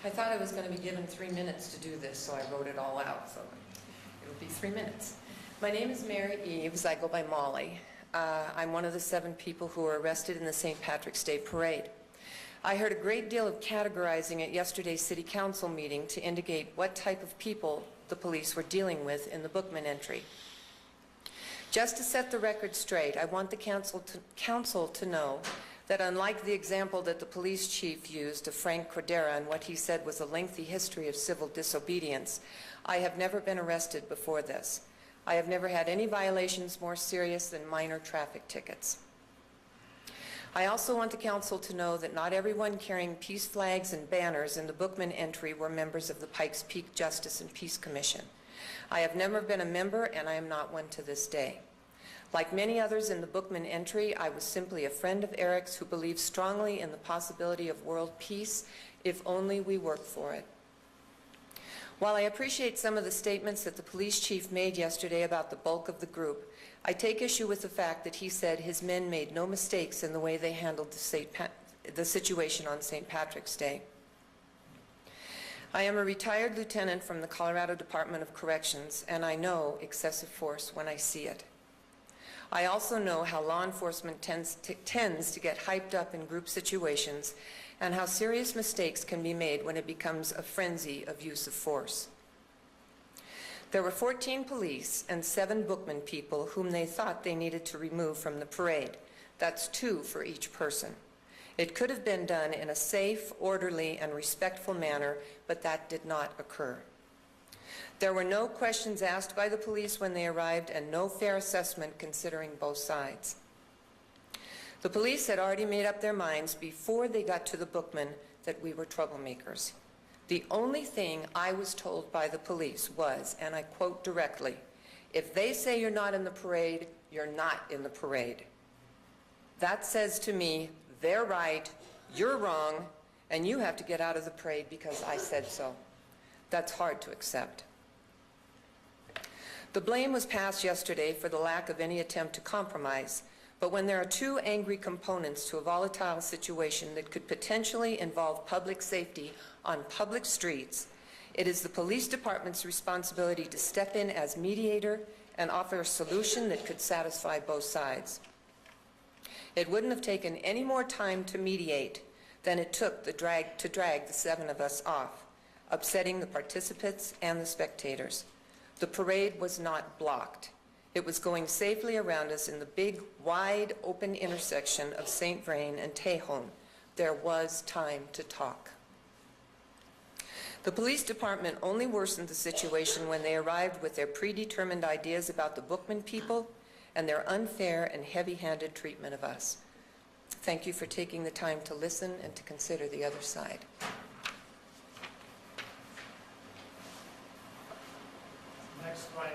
I thought I was going to be given 3 minutes to do this, so I wrote it all out, so it'll be 3 minutes. My name is Mary Eaves. I go by Molly. I'm one of the 7 people who were arrested in the St. Patrick's Day Parade. I heard a great deal of categorizing at yesterday's City Council meeting to indicate what type of people the police were dealing with in the Bookman entry. Just to set the record straight, I want the council to know that unlike the example that the police chief used of Frank Cordera and what he said was a lengthy history of civil disobedience, I have never been arrested before this. I have never had any violations more serious than minor traffic tickets. I also want the council to know that not everyone carrying peace flags and banners in the Bookman entry were members of the Pikes Peak Justice and Peace Commission. I have never been a member, and I am not one to this day. Like many others in the Bookman entry, I was simply a friend of Eric's who believed strongly in the possibility of world peace if only we worked for it. While I appreciate some of the statements that the police chief made yesterday about the bulk of the group, I take issue with the fact that he said his men made no mistakes in the way they handled the situation on St. Patrick's Day. I am a retired lieutenant from the Colorado Department of Corrections, and I know excessive force when I see it. I also know how law enforcement tends to get hyped up in group situations and how serious mistakes can be made when it becomes a frenzy of use of force. There were 14 police and 7 Bookman people whom they thought they needed to remove from the parade. That's 2 for each person. It could have been done in a safe, orderly, and respectful manner, but that did not occur. There were no questions asked by the police when they arrived and no fair assessment considering both sides. The police had already made up their minds before they got to the Bookman that we were troublemakers. The only thing I was told by the police was, and I quote directly, "If they say you're not in the parade, you're not in the parade." That says to me, they're right, you're wrong, and you have to get out of the parade because I said so. That's hard to accept. The blame was passed yesterday for the lack of any attempt to compromise, but when there are 2 angry components to a volatile situation that could potentially involve public safety on public streets, it is the police department's responsibility to step in as mediator and offer a solution that could satisfy both sides. It wouldn't have taken any more time to mediate than it took to drag the 7 of us off, upsetting the participants and the spectators. The parade was not blocked. It was going safely around us in the big, wide open intersection of St. Vrain and Tejon. There was time to talk. The police department only worsened the situation when they arrived with their predetermined ideas about the Bookman people and their unfair and heavy-handed treatment of us. Thank you for taking the time to listen and to consider the other side. Next, Ryan.